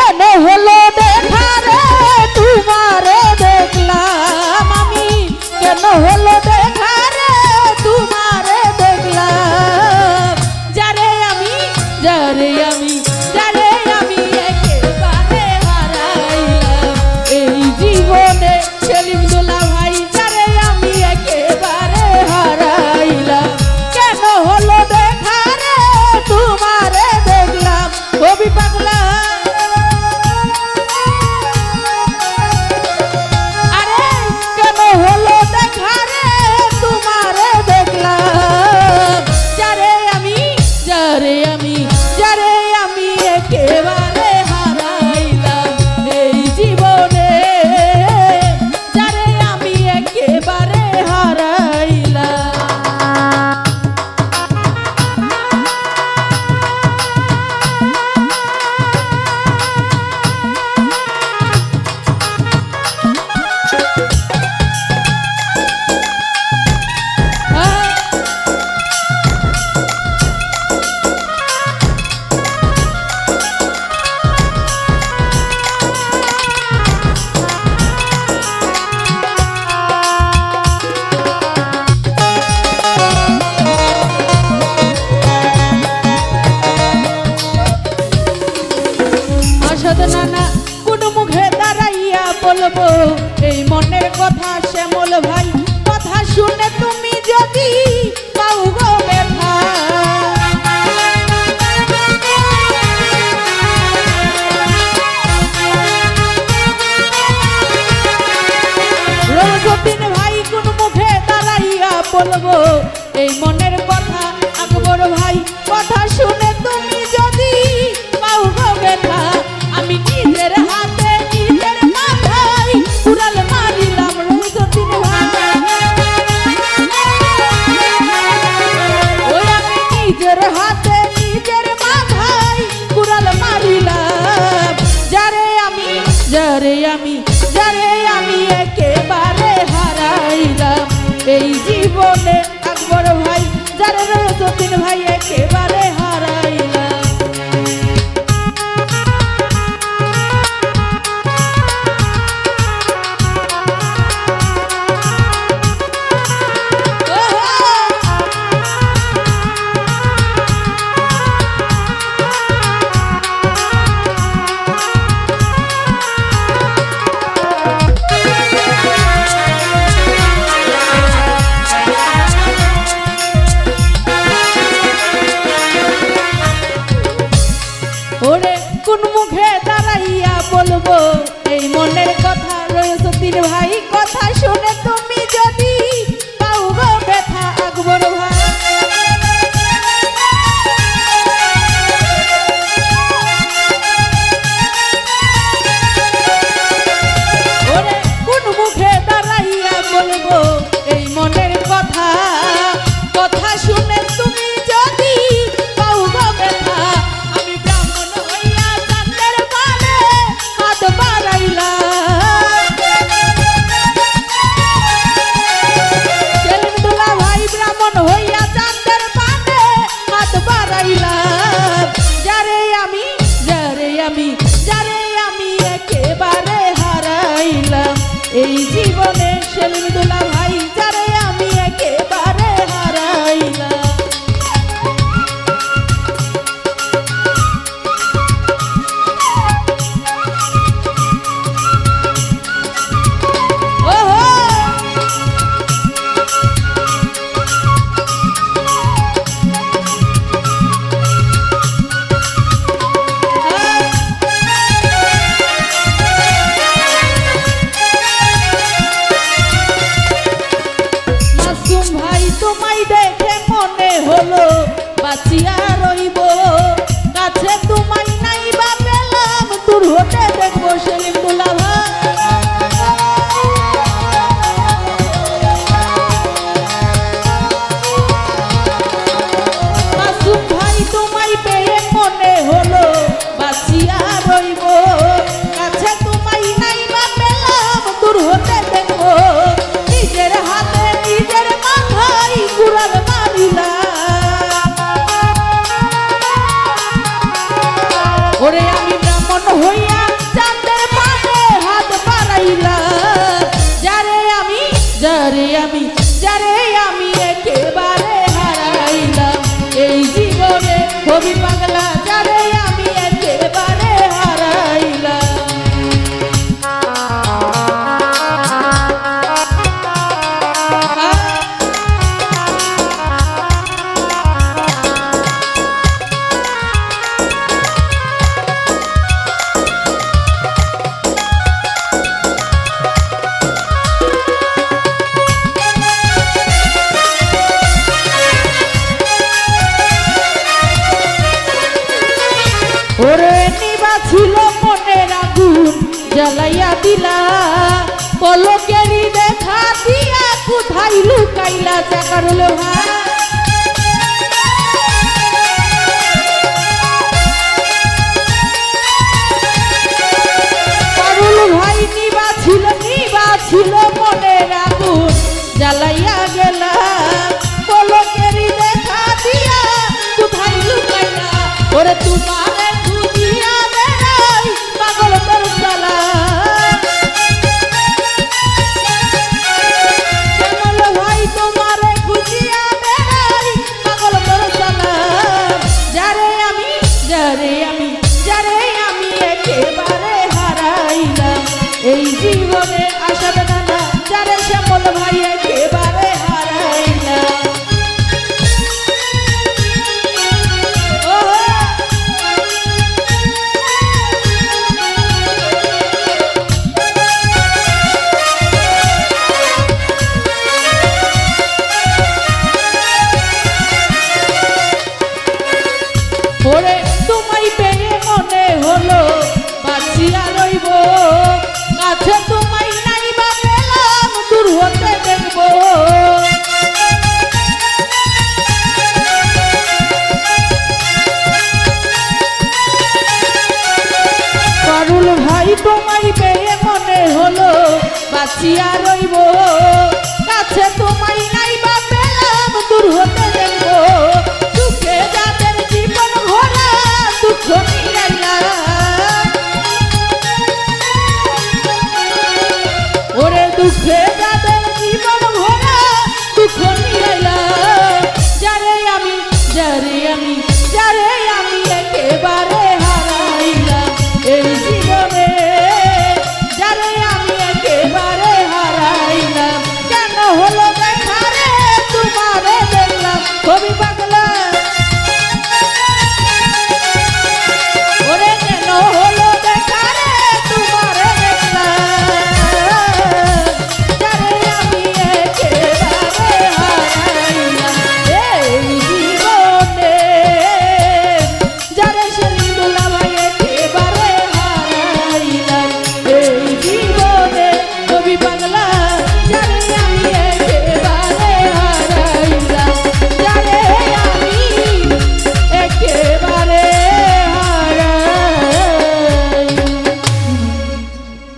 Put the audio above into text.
কেন হলো দেখা রে তোমারে দেখলাম আমি, কেন হলো দেখা রে তোমারে দেখলাম, যারে আমি যারে আমি যারে আমি একেবারে হারাইলাম এই জীবনে সেলিম দুলা ভাই, যারে আমি একেবারে হারাইলাম। কেন হলো দেখা রে তোমারে দেখলাম কবি পাগলা, আরে কেন হলো দেখা রে তোমারে দেখলাম, যারে আমি যারে আমি যারে আমি একেবারে হারাইলাম এই জীবনে, যারে আমি একেবারে হারাইলাম। নানা কোন মুখে দাঁড়াইয়া বলবো এই মনের কথা শ্যামল ভাই, কথা শুনে তুমি যদি পাও গো ব্যথা, রোজদিন ভাই কোন মুখে দাঁড়াইয়া বলবো এই মনের কথা, আকবর ভাই কথা শুনে তুমি যদি পাও গো ব্যথা, আমি নিজের হাতে নিজের মাথায় কুড়াল মারিলাম রোজদিন ভাই, ওই আমি নিজের হাতে নিজের মাথায় কুড়াল মারিলাম, যারে আমি যারে আমি যারে আমি একেবারে হারাইলাম এই জীবনে, আকবর ভাই যারে রোজদিন ভাই একেবারে হারাইলাম। ওরে কোন মুখে দাঁড়াইয়া বলবো এই মনের কথা রোজদিন ভাই, কথা শুনে তুমি যদি পাও গো ব্যথা, আকবর ভাই ওরে কোন মুখে দাঁড়াইয়া বলবো এই মনের কথা, কথা শুনে তুমি যদি পাও গো ব্যথা, আমি ব্রাহ্মণ হইয়া চাঁদের পানে হাত বাড়াইলাম, সেলিম দুলা ভাই ব্রাহ্মণ হইয়া চাঁদের পানে হাত বাড়াইলাম, যারে আমি যারে আমি যারে আমি একেবারে হারাইলাম এই জীবনে, সেলিম দুলা ভাই যারে আমি একেবারে হারাইলাম। তোমায় দেখে মনে হলো বাঁচিয়া রইব, কাছে তোমায় নাই বা পেলাম দূর হতে দেখবো, সেলিম দুলা ভাই মাসুম ভাই তোমায় পেয়ে মনে হলো বাঁচিয়া রইব, কাছে তোমায় নাই বা পেলাম দূর হতে দেখবো, নিজের হাতে নিজের মাথায় কুড়াল মারিলাম, ওরে আমি ব্রাহ্মণ হইয়া হারাইলা, যারে আমি একেবারে হারাইলা। ওরে নিবা ছিল মনের আগুন জ্বালাইয়া দিলা, পলকেরই দেখা দিয়া কোথায় লুকাইলা চাকারুল ভাই। কারুল ভাই নিবা ছিল মনের আগুন জ্বালাইয়া গেলা, পলকেরই দেখা দিয়া কোথায় লুকাইলা। ওরে তোমারে খুঁজিয়া বেড়াই পাগল তোর জ্বালা, শ্যামল ভাই তোমারে খুঁজিয়া বেড়াই পাগল তোর জ্বালা। যারে আমি একেবারে হারাইলাম, এই জীবনের আশা বেদনা যারে শ্যামল ভাই একেবারে হারাইলাম। ওরে তোমায় পেয়ে মনে হলো বাঁচিয়া রইব, কাছে তোমায় নাই বা পেলাম দূর হতে দেখব। কারুল ভাই তোমায় পেয়ে মনে হলো বাঁচিয়া রইব, কাছে তোমায়